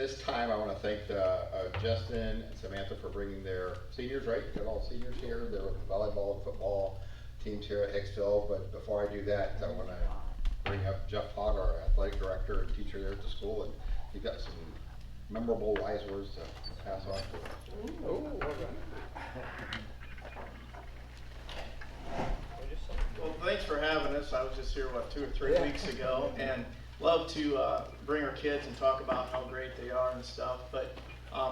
this time I want to thank Jestin and Samantha for bringing their seniors, right? You got all seniors here, their volleyball and football teams here at Hicksville. But before I do that, I want to bring up Jeff Haught, our athletic director and teacher there at the school, and he's got some memorable wise words to pass on to us. Oh, well done. Well, thanks for having us. I was just here, what, 2 or 3 weeks ago, and love to bring our kids and talk about how great they are and stuff. But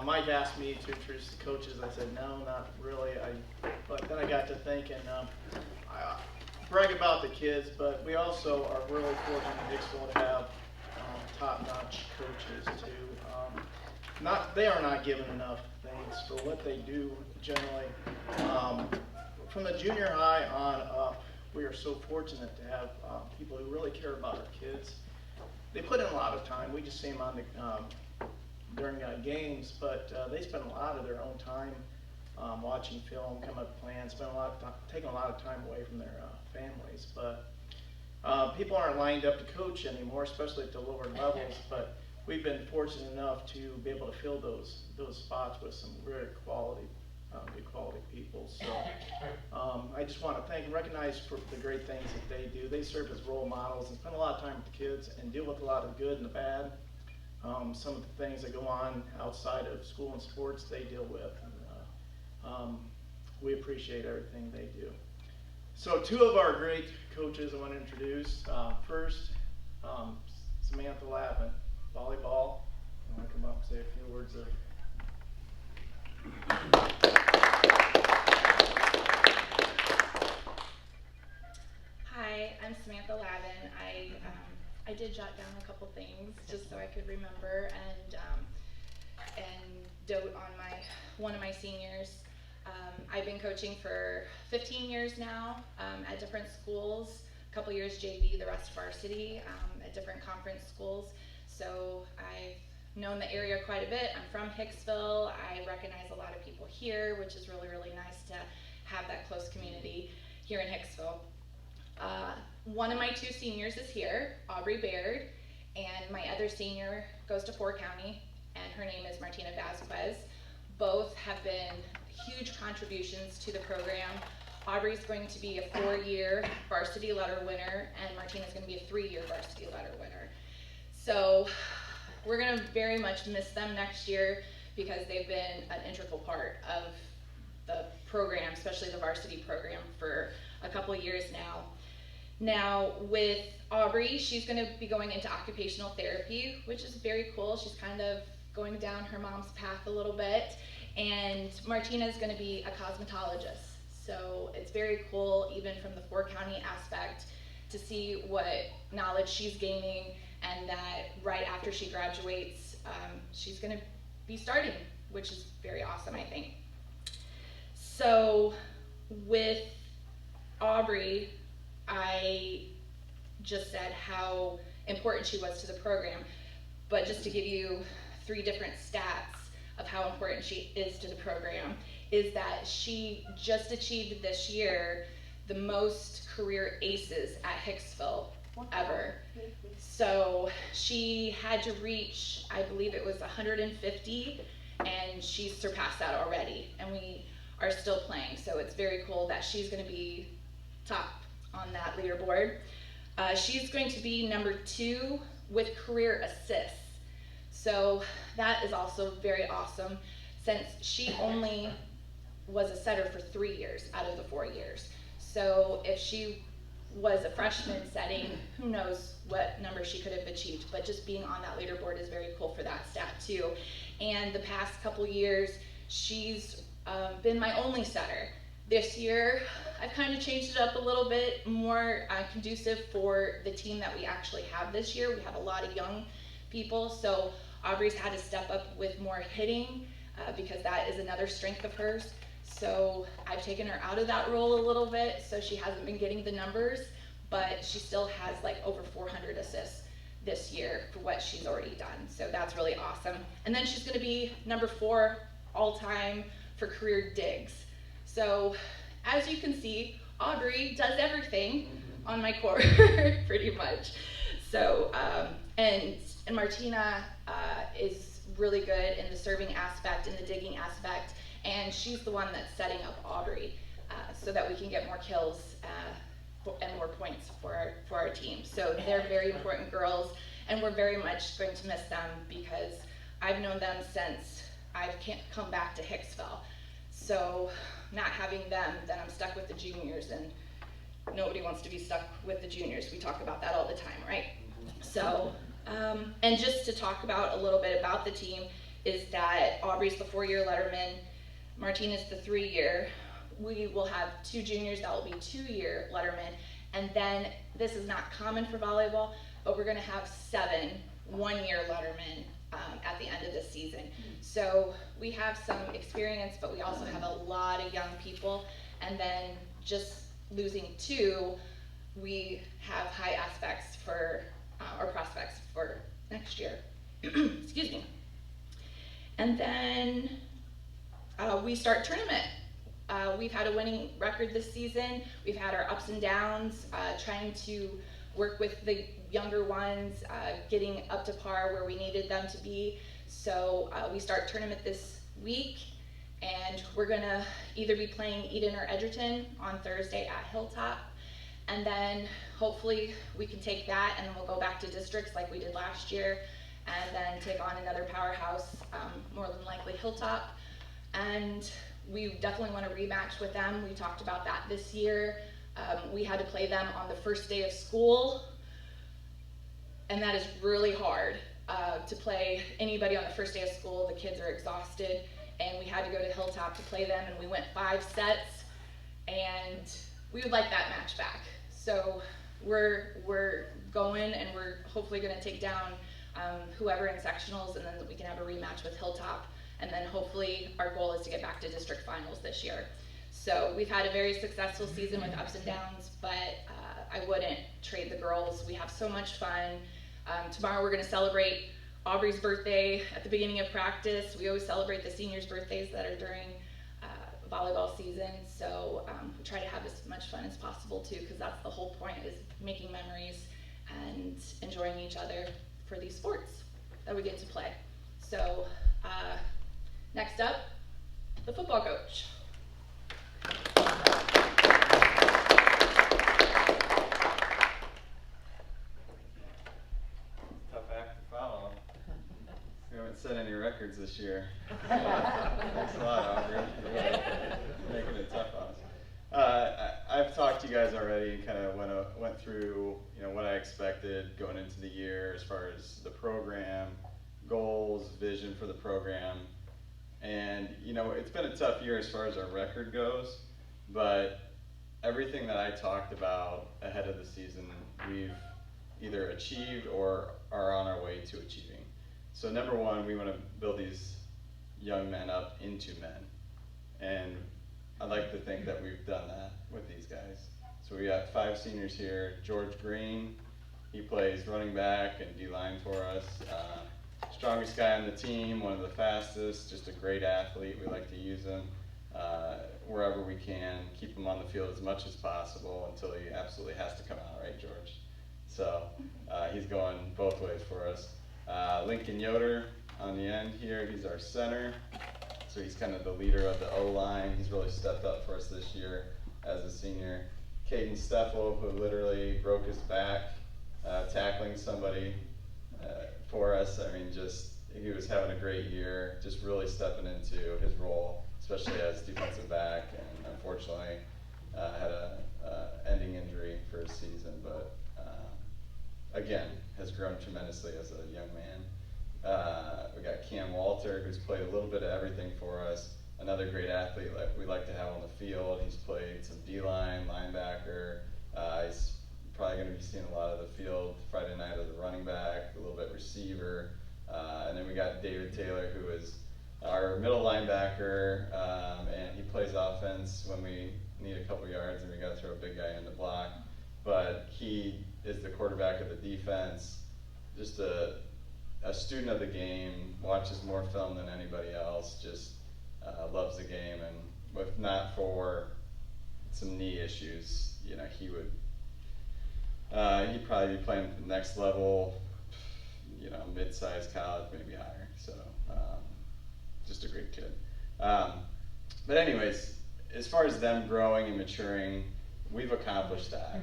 Mike asked me to introduce the coaches. I said, no, not really. But then I got to thinking, I brag about the kids, but we also are really fortunate in Hicksville to have top-notch coaches too. They are not given enough thanks for what they do generally. From the junior high on up, we are so fortunate to have people who really care about our kids. They put in a lot of time. We just see them on the, during games, but they spend a lot of their own time watching film, coming up with plans, taking a lot of time away from their families. But people aren't lined up to coach anymore, especially at the lower levels. But we've been fortunate enough to be able to fill those spots with some very quality, good quality people. So I just want to thank and recognize for the great things that they do. They serve as role models and spend a lot of time with the kids and deal with a lot of the good and the bad. Some of the things that go on outside of school and sports they deal with. And, we appreciate everything they do. So 2 of our great coaches I want to introduce. First, Samantha Lavin, volleyball. I want to come up and say a few words of. Hi, I'm Samantha Lavin. I did jot down a couple things just so I could remember and dote on one of my seniors. I've been coaching for 15 years now at different schools, a couple years JV, the rest varsity at different conference schools. So I've known the area quite a bit. I'm from Hicksville. I recognize a lot of people here, which is really, really nice to have that close community here in Hicksville. One of my 2 seniors is here, Aubrey Baird, and my other senior goes to Fort County, and her name is Martina Vasquez. Both have been huge contributions to the program. Aubrey's going to be a 4-year varsity letter winner, and Martina's going to be a 3-year varsity letter winner. So we're going to very much miss them next year because they've been an integral part of the program, especially the varsity program, for a couple of years now. Now with Aubrey, she's going to be going into occupational therapy, which is very cool. She's kind of going down her mom's path a little bit. And Martina is going to be a cosmetologist. So it's very cool, even from the Fort County aspect, to see what knowledge she's gaining, and that right after she graduates, she's going to be starting, which is very awesome, I think. So with Aubrey, I just said how important she was to the program, but just to give you 3 different stats of how important she is to the program, is that she just achieved this year the most career aces at Hicksville ever. So she had to reach, I believe it was 150, and she's surpassed that already, and we are still playing. So it's very cool that she's going to be top on that leaderboard. She's going to be number 2 with career assists. So that is also very awesome, since she only was a setter for 3 years out of the 4 years. So if she was a freshman setting, who knows what number she could have achieved, but just being on that leaderboard is very cool for that stat too. And the past couple years, she's been my only setter. This year, I've kind of changed it up a little bit, more conducive for the team that we actually have this year. We have a lot of young people, so Aubrey's had to step up with more hitting because that is another strength of hers. So I've taken her out of that role a little bit, so she hasn't been getting the numbers, but she still has like over 400 assists this year for what she's already done. So that's really awesome. And then she's gonna be number 4 all-time for career digs. So as you can see, Aubrey does everything on my court pretty much. So, and Martina is really good in the serving aspect, in the digging aspect, and she's the one that's setting up Aubrey so that we can get more kills and more points for our team. So they're very important girls, and we're very much going to miss them because I've known them since I've come back to Hicksville. So not having them, then I'm stuck with the juniors, and nobody wants to be stuck with the juniors. We talk about that all the time, right? So, and just to talk about a little bit about the team is that Aubrey's the 4-year letterman, Martina's the 3-year. We will have 2 juniors that will be 2-year lettermen, and then this is not common for volleyball, but we're gonna have 7 1-year lettermen at the end of the season. So we have some experience, but we also have a lot of young people, and then just losing 2, we have high aspects for, or prospects for next year. Excuse me. And then we start tournament. We've had a winning record this season. We've had our ups and downs, trying to work with the younger ones, getting up to par where we needed them to be. So we start tournament this week, and we're gonna either be playing Eden or Edgerton on Thursday at Hilltop, and then hopefully we can take that and then we'll go back to districts like we did last year, and then take on another powerhouse, more than likely Hilltop. And we definitely want to rematch with them. We talked about that this year. We had to play them on the first day of school, and that is really hard to play anybody on the first day of school. The kids are exhausted, and we had to go to Hilltop to play them, and we went 5 sets, and we would like that match back. So we're going, and we're hopefully going to take down whoever in sectionals, and then we can have a rematch with Hilltop. And then hopefully our goal is to get back to district finals this year. So we've had a very successful season with ups and downs, but I wouldn't trade the girls. We have so much fun. Tomorrow we're gonna celebrate Aubrey's birthday at the beginning of practice. We always celebrate the seniors' birthdays that are during volleyball season. So we try to have as much fun as possible too, because that's the whole point, is making memories and enjoying each other for these sports that we get to play. So next up, the football coach. Tough act to follow. We haven't set any records this year. Thanks a lot, Aubrey. Making it tough on us. I've talked to you guys already and kind of went through, what I expected going into the year as far as the program, goals, vision for the program. And it's been a tough year as far as our record goes, but everything that I talked about ahead of the season, we've either achieved or are on our way to achieving. So number one, we want to build these young men up into men. And I'd like to think that we've done that with these guys. So we got 5 seniors here. George Green, he plays running back and D-line for us. Strongest guy on the team, one of the fastest, just a great athlete. We like to use him wherever we can, keep him on the field as much as possible until he absolutely has to come out, right, George? So he's going both ways for us. Lincoln Yoder on the end here, he's our center. So he's kind of the leader of the O-line. He's really stepped up for us this year as a senior. Caden Steffel, who literally broke his back tackling somebody for us. I mean, he was having a great year, just really stepping into his role, especially as defensive back, and unfortunately had a ending injury for his season, but again, has grown tremendously as a young man. We got Cam Walter, who's played a little bit of everything for us, another great athlete like we like to have on the field. He's played some D-line, linebacker. He's probably going to be seeing a lot of the field Friday night as a running back, a little bit receiver. And then we got David Taylor, who is our middle linebacker, and he plays offense when we need a couple yards and we got to throw a big guy in the block. But he is the quarterback of the defense, just a student of the game, watches more film than anybody else, just loves the game, and if not for some knee issues, he'd probably be playing at the next level, mid-sized college, maybe higher. So Just a great kid. But anyways, as far as them growing and maturing, we've accomplished that.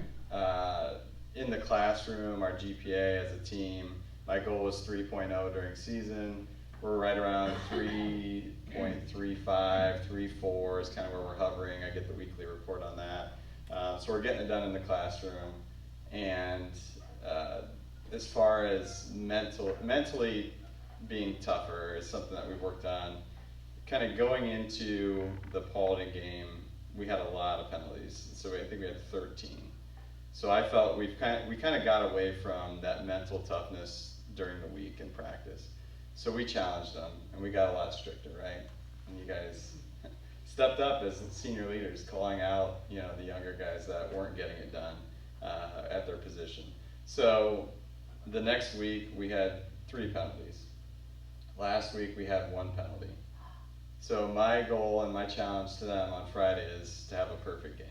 In the classroom, our GPA as a team, my goal was 3.0 during season. We're right around 3.35, 3.4 is kind of where we're hovering. I get the weekly report on that. So we're getting it done in the classroom. And as far as mentally being tougher is something that we've worked on. Kind of going into the Paulding game, we had a lot of penalties. So I think we had 13. So I felt we kind of got away from that mental toughness during the week in practice. So we challenged them, and we got a lot stricter, right? And you guys stepped up as senior leaders, calling out, you know, the younger guys that weren't getting it done at their position. So the next week we had 3 penalties. Last week we had 1 penalty. So my goal and my challenge to them on Friday is to have a perfect game.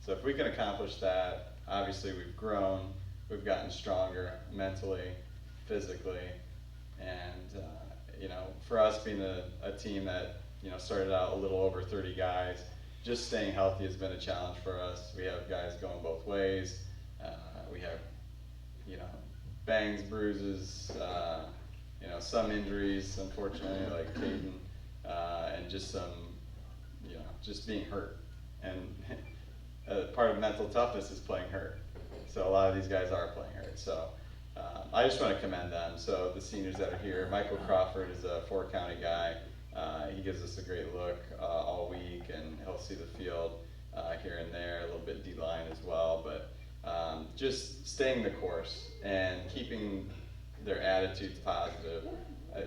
So if we can accomplish that, obviously we've grown, we've gotten stronger mentally, physically, and you know, for us being a team that, you know, started out a little over 30 guys, just staying healthy has been a challenge for us. We have guys going both ways. We have, you know, bangs, bruises, you know, some injuries, unfortunately, like Caden, and just some, you know, just being hurt. And part of mental toughness is playing hurt. So a lot of these guys are playing hurt. So I just want to commend them. So the seniors that are here, Michael Crawford is a 4-county guy. He gives us a great look all week, and he'll see the field here and there, a little bit D-line as well. But just staying the course and keeping their attitudes positive.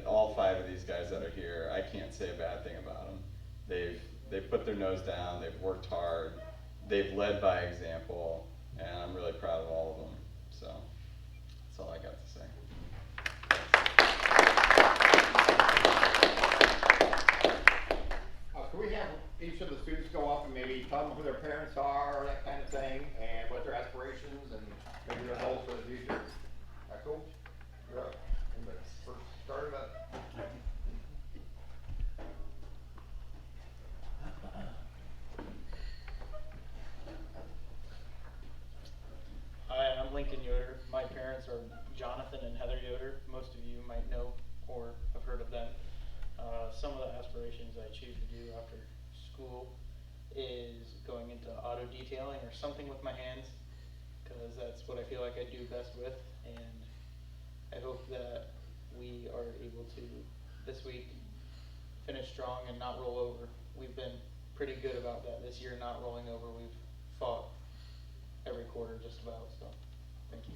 All 5 of these guys that are here, I can't say a bad thing about them. They've put their nose down, they've worked hard, they've led by example, and I'm really proud of all of them. So that's all I got to say. Can we have each of the students go up and maybe tell them who their parents are, that kind of thing, and what their aspirations and maybe their goals for the future? Cool? You're up. Anybody first started up? Hi, I'm Lincoln Yoder. My parents are Jonathan and Heather Yoder. Most of you might know or have heard of them. Some of the aspirations I choose to do after school is going into auto detailing or something with my hands, because that's what I feel like I do best with, and I hope that we are able to, this week, finish strong and not roll over. We've been pretty good about that this year, not rolling over. We've fought every quarter just about, so thank you.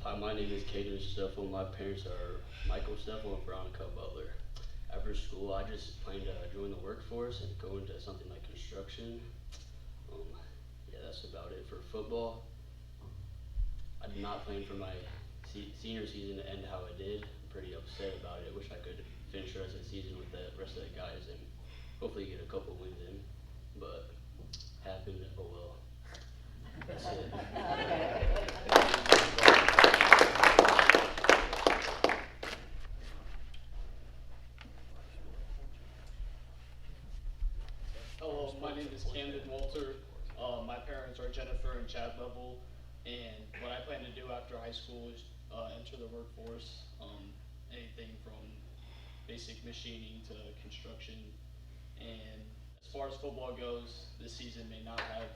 Hi, my name is Caden Steffel. My parents are Michael Steffel and Veronica Butler. After school, I just plan to join the workforce and go into something like construction. Yeah, that's about it for football. I did not plan for my senior season to end how it did. I'm pretty upset about it. Wish I could finish the rest of the season with the rest of the guys and hopefully get a couple wins in. But happened, oh well. That's it. Hello, my name is Camden Walter. My parents are Jennifer and Chad Level, and what I plan to do after high school is enter the workforce. Anything from basic machining to construction. And as far as football goes, this season may not have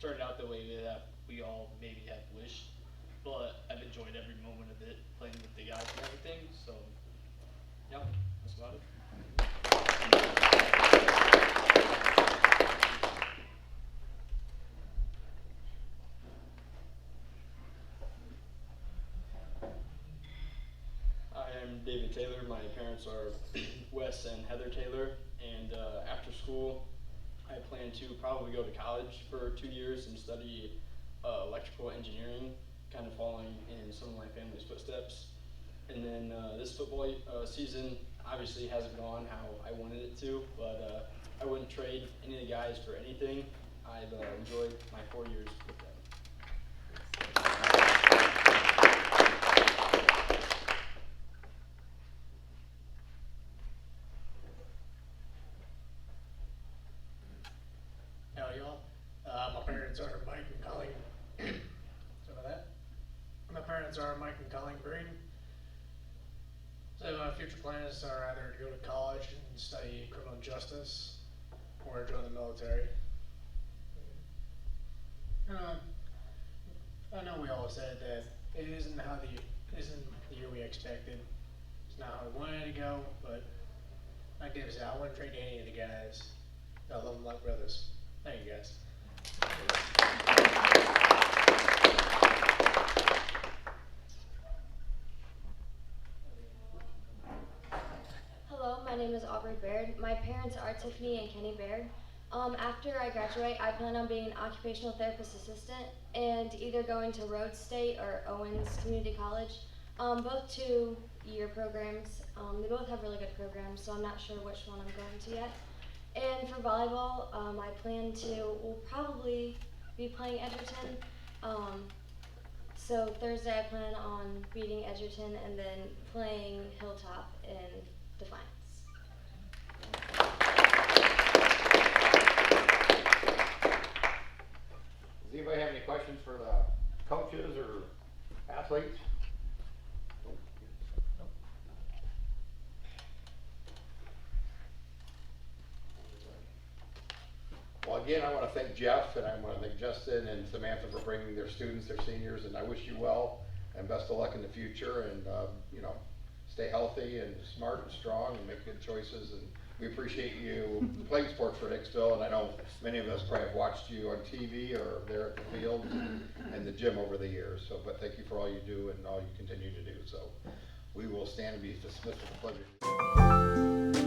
turned out the way that we all maybe have wished, but I've enjoyed every moment of it, playing with the guys and everything. So, yeah, that's about it. I'm David Taylor. My parents are Wes and Heather Taylor, and after school I plan to probably go to college for 2 years and study electrical engineering, kind of following in some of my family's footsteps. And then this football season obviously hasn't gone how I wanted it to, but I wouldn't trade any of the guys for anything. I've enjoyed my 4 years with them. Howdy y'all. My parents are Mike and Colleen. Sorry about that. My parents are Mike and Colleen Green. So my future plans are either to go to college and study criminal justice or join the military. I know we all said that it isn't the year we expected. It's not how we wanted to go, but like David said, I wouldn't trade any of the guys. I love them like brothers. Thank you guys. Hello, my name is Aubrey Baird. My parents are Tiffany and Kenny Baird. After I graduate, I plan on being an occupational therapist assistant and either going to Rhodes State or Owens Community College. Both 2-year programs. They both have really good programs, so I'm not sure which one I'm going to yet. And for volleyball, I plan will probably be playing Edgerton. So Thursday I plan on beating Edgerton and then playing Hilltop in Defiance. Does anybody have any questions for the coaches or athletes? Well, again, I want to thank Jeff and I want to thank Justin and Samantha for bringing their students, their seniors, and I wish you well and best of luck in the future. And you know, stay healthy and smart and strong and make good choices. And we appreciate you playing sports for Hicksville. And I know many of us probably have watched you on TV or there at the field and the gym over the years. So, but thank you for all you do and all you continue to do. So, we will stand and be dismissed with a pleasure.